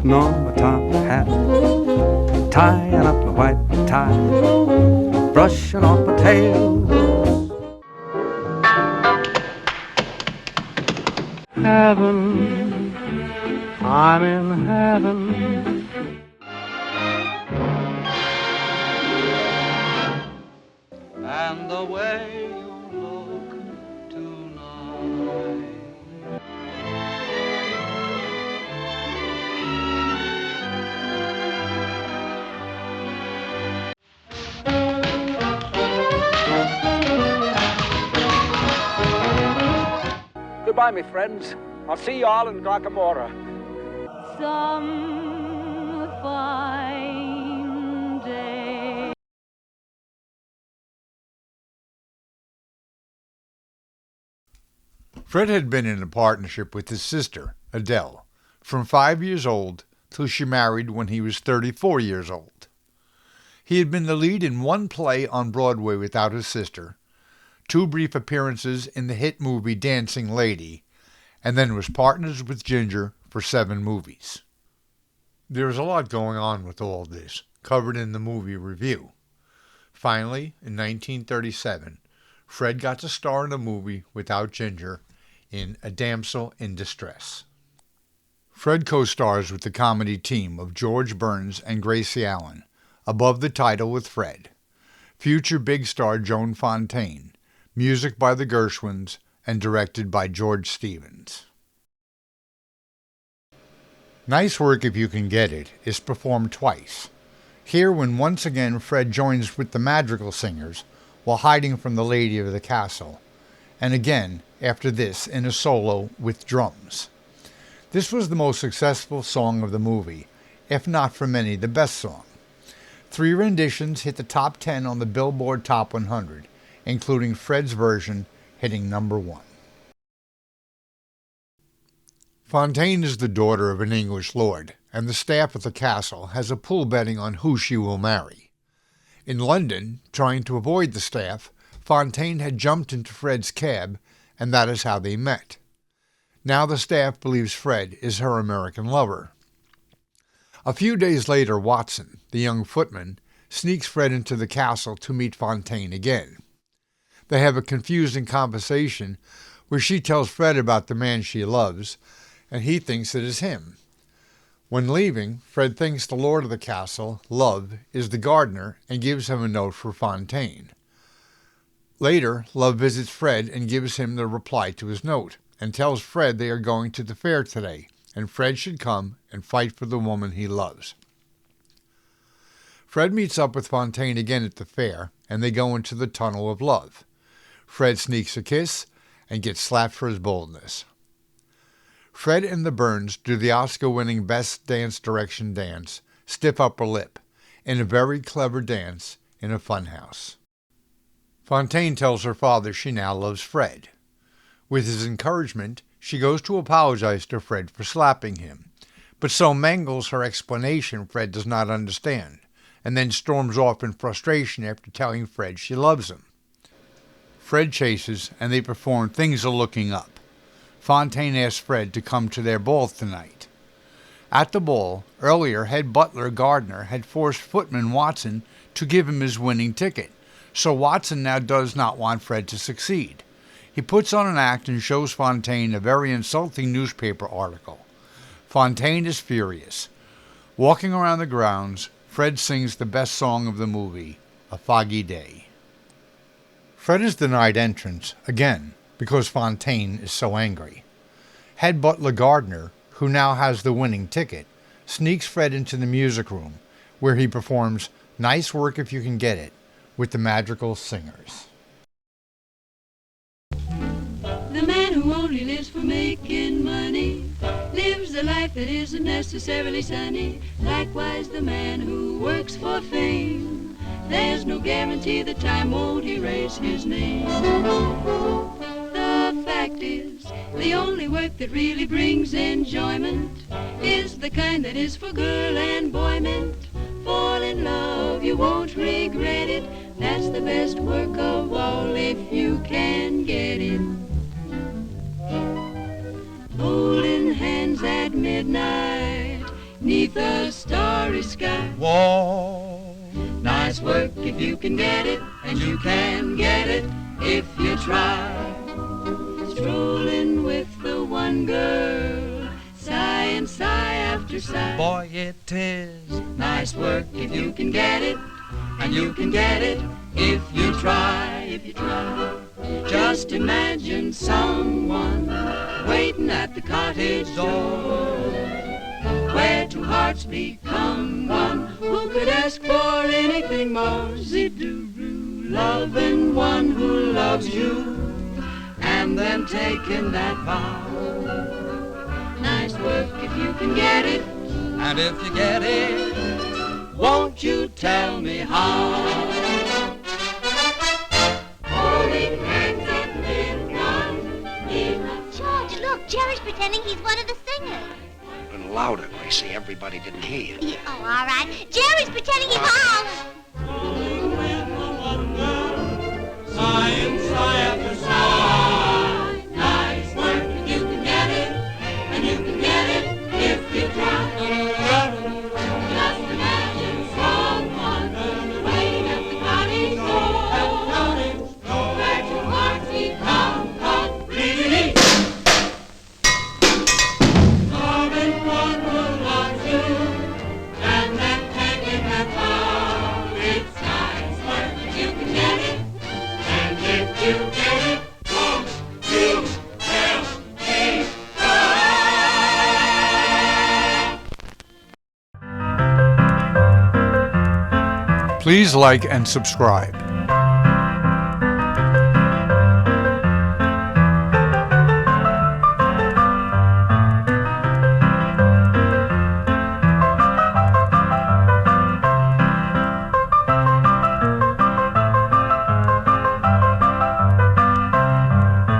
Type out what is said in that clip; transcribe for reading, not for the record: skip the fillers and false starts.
putting on my top hat, tying up my white tie, brushing off my tail. Heaven, I'm in heaven. And the way you look tonight. Goodbye, my friends. I'll see you all in Guacamora. Some fine day. Fred had been in a partnership with his sister, Adele, from 5 years old till she married when he was 34 years old. He had been the lead in one play on Broadway without his sister, 2 brief appearances in the hit movie Dancing Lady, and then was partners with Ginger for 7 movies. There was a lot going on with all this, covered in the movie review. Finally, in 1937, Fred got to star in a movie without Ginger in A Damsel in Distress. Fred co-stars with the comedy team of George Burns and Gracie Allen, above the title with Fred. Future big star Joan Fontaine, music by the Gershwins, and directed by George Stevens. Nice Work If You Can Get It is performed twice. Here when once again Fred joins with the Madrigal Singers while hiding from the lady of the castle, and again after this in a solo with drums. This was the most successful song of the movie, if not for many the best song. 3 renditions hit the top 10 on the Billboard Top 100, including Fred's version hitting number 1. Fontaine is the daughter of an English lord, and the staff at the castle has a pool betting on who she will marry. In London, trying to avoid the staff, Fontaine had jumped into Fred's cab, and that is how they met. Now the staff believes Fred is her American lover. A few days later, Watson, the young footman, sneaks Fred into the castle to meet Fontaine again. They have a confusing conversation where she tells Fred about the man she loves, and he thinks it is him. When leaving, Fred thinks the lord of the castle, Love, is the gardener and gives him a note for Fontaine. Later, Love visits Fred and gives him the reply to his note, and tells Fred they are going to the fair today, and Fred should come and fight for the woman he loves. Fred meets up with Fontaine again at the fair, and they go into the Tunnel of Love. Fred sneaks a kiss and gets slapped for his boldness. Fred and the Burns do the Oscar-winning Best Dance Direction dance, Stiff Upper Lip, in a very clever dance in a funhouse. Fontaine tells her father she now loves Fred. With his encouragement, she goes to apologize to Fred for slapping him, but so mangles her explanation Fred does not understand, and then storms off in frustration after telling Fred she loves him. Fred chases, and they perform Things Are Looking Up. Fontaine asks Fred to come to their ball tonight. At the ball, earlier head butler Gardner had forced footman Watson to give him his winning ticket, so Watson now does not want Fred to succeed. He puts on an act and shows Fontaine a very insulting newspaper article. Fontaine is furious. Walking around the grounds, Fred sings the best song of the movie, A Foggy Day. Fred is denied entrance, again, because Fontaine is so angry. Head butler Gardner, who now has the winning ticket, sneaks Fred into the music room, where he performs Nice Work If You Can Get It with the Madrigal Singers. The man who only lives for making money lives a life that isn't necessarily sunny. Likewise, the man who works for fame, there's no guarantee that time won't erase his name. The fact is, the only work that really brings enjoyment is the kind that is for girl and boy meant. Fall in love, you won't regret it. That's the best work of all if you can get it. Holding hands at midnight, 'neath a starry sky. Whoa, Nice work if you can get it, and you can get it if you try. Strolling with the one girl, sigh and sigh after sigh. boy, it is. Nice work if you can get it, and you can get it if you try, if you try. Just imagine someone waiting at the cottage door, where two hearts become one. Who could ask for anything more? Zee-doo-doo, loving one who loves you, and then taking that vow. Nice work if you can get it, And if you get it, won't you tell me how? Holding hands and little one. George, look, Jerry's pretending he's one of the singers. And louder, Gracie. Everybody didn't hear you. Yeah, oh, all right. Jerry's pretending he's all. Sigh and sigh after sigh. Nice work if you can get it, and you can get it if you try. Just imagine someone waiting at the cottage door, where two hearts become one. Loving one who loves you, and then taking that vow. It's nice work if you can get it, and if you get it, won't you tell me Please like and subscribe.